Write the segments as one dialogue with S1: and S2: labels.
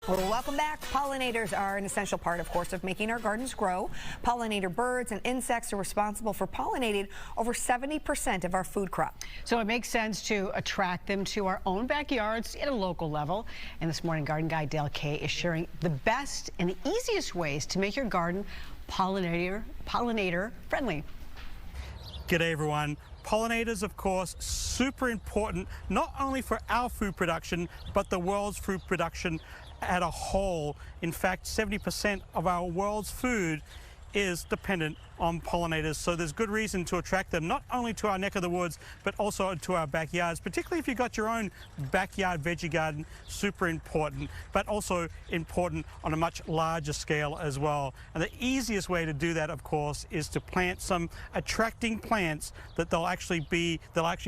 S1: Well, welcome back. Pollinators are an essential part, of course, of making our gardens grow. Pollinator birds and insects are responsible for pollinating over 70% of our food crop.
S2: So it makes sense to attract them to our own backyards at a local level. And this morning, garden guide Dale Kay is sharing the best and the easiest ways to make your garden pollinator friendly.
S3: G'day everyone. Pollinators, of course, super important, not only for our food production, but the world's food production as a whole. In fact, 70% of our world's food is dependent on pollinators, so there's good reason to attract them not only to our neck of the woods but also to our backyards, particularly if you've got your own backyard veggie garden. Super important, but also important on a much larger scale as well. And the easiest way to do that, of course, is to plant some attracting plants that they'll actually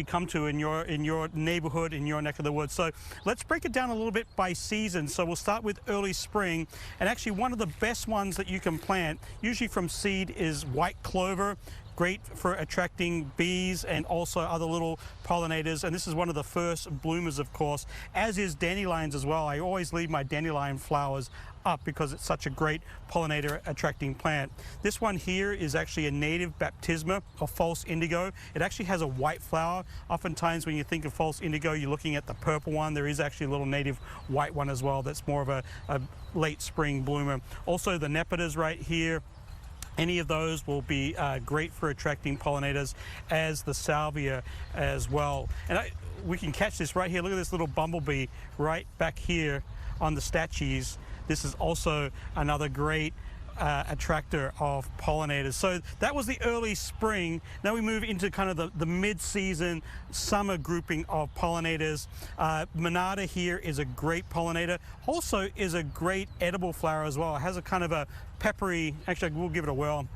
S3: come to in your neighborhood, in your neck of the woods. So let's break it down a little bit by season. So we'll start with early spring, and actually one of the best ones that you can plant, usually from seed, is white clover. Great for attracting bees and also other little pollinators, and this is one of the first bloomers, of course, as is dandelions as well. I always leave my dandelion flowers up because it's such a great pollinator attracting plant. This one here is actually a native baptisma or false indigo. It actually has a white flower. Oftentimes when you think of false indigo, you're looking at the purple one. There is actually a little native white one as well that's more of a late spring bloomer. Also the nepidas right here. Any of those will be great for attracting pollinators, as the salvia as well. And we can catch this right here. Look at this little bumblebee right back here on the statues. This is also another great attractor of pollinators. So that was the early spring. Now we move into kind of the mid-season summer grouping of pollinators. Monarda here is a great pollinator. Also is a great edible flower as well. It has a kind of a peppery, actually we'll give it a whirl.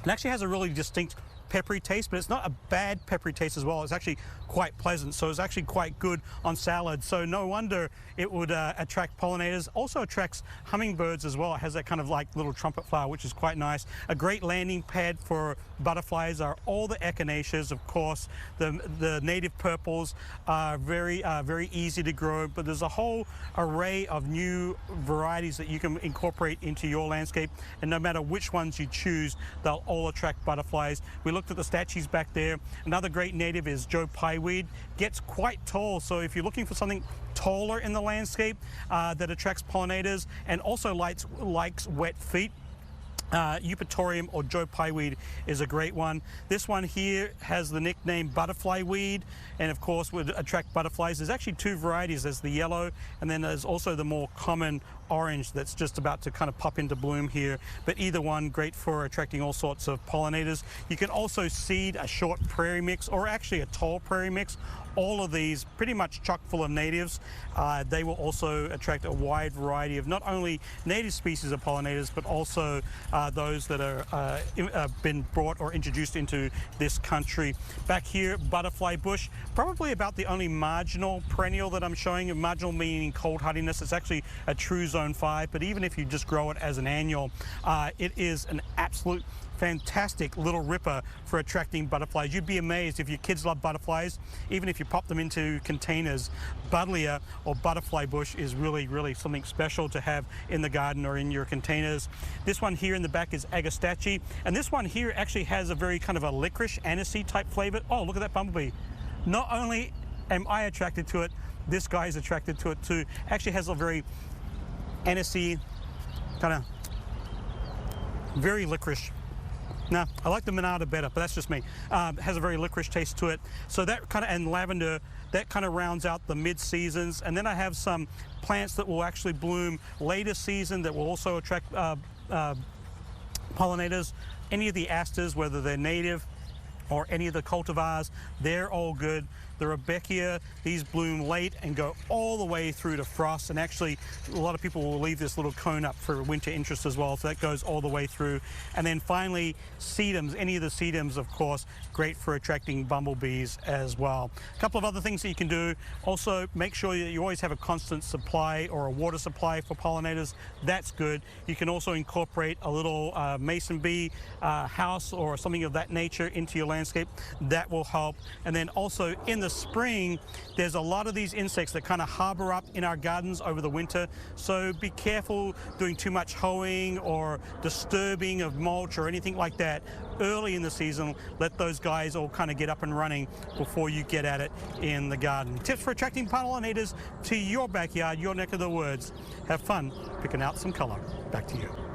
S3: It actually has a really distinct peppery taste, but it's not a bad peppery taste as well. It's actually quite pleasant, so it's actually quite good on salad. So no wonder it would attract pollinators. Also attracts hummingbirds as well. It has that kind of like little trumpet flower, which is quite nice. A great landing pad for butterflies are all the echinaceas, of course. The native purples are very easy to grow, but there's a whole array of new varieties that you can incorporate into your landscape, and no matter which ones you choose, they'll all attract butterflies. We looked at the statues back there. Another great native is Joe Pyeweed. Gets quite tall, so if you're looking for something taller in the landscape that attracts pollinators and also likes wet feet, Eupatorium or Joe Pyeweed is a great one. This one here has the nickname butterfly weed, and of course would attract butterflies. There's actually two varieties. There's the yellow, and then there's also the more common orange that's just about to kind of pop into bloom here. But either one, great for attracting all sorts of pollinators. You can also seed a short prairie mix or actually a tall prairie mix. All of these pretty much chock full of natives. They will also attract a wide variety of not only native species of pollinators, but also those that are been brought or introduced into this country. Back here, butterfly bush, probably about the only marginal perennial that I'm showing. Marginal meaning cold hardiness. It's actually a true zone 5, but even if you just grow it as an annual, it is an absolute fantastic little ripper for attracting butterflies. You'd be amazed if your kids love butterflies, even if you pop them into containers. Buddleia or butterfly bush is really something special to have in the garden or in your containers. This one here in the back is agastache, and this one here actually has a very kind of a licorice anisey type flavor. Oh, look at that bumblebee. Not only am I attracted to it, this guy is attracted to it too. Actually has a very anisey, kind of very licorice. Now, I like the Monarda better, but that's just me. Has a very licorice taste to it. So that kind of, and lavender, that kind of rounds out the mid-seasons. And then I have some plants that will actually bloom later season that will also attract pollinators. Any of the asters, whether they're native or any of the cultivars, they're all good. The Rebecca, these bloom late and go all the way through to frost, and actually a lot of people will leave this little cone up for winter interest as well, so that goes all the way through. And then finally, sedums, any of the sedums, of course, great for attracting bumblebees as well. A couple of other things that you can do. Also, make sure that you always have a constant supply or a water supply for pollinators. That's good. You can also incorporate a little mason bee house or something of that nature into your landscape. That will help. And then also in the the spring, there's a lot of these insects that kind of harbor up in our gardens over the winter. So be careful doing too much hoeing or disturbing of mulch or anything like that early in the season. Let those guys all kind of get up and running before you get at it in the garden. Tips for attracting pollinators to your backyard, your neck of the woods. Have fun picking out some color. Back to you.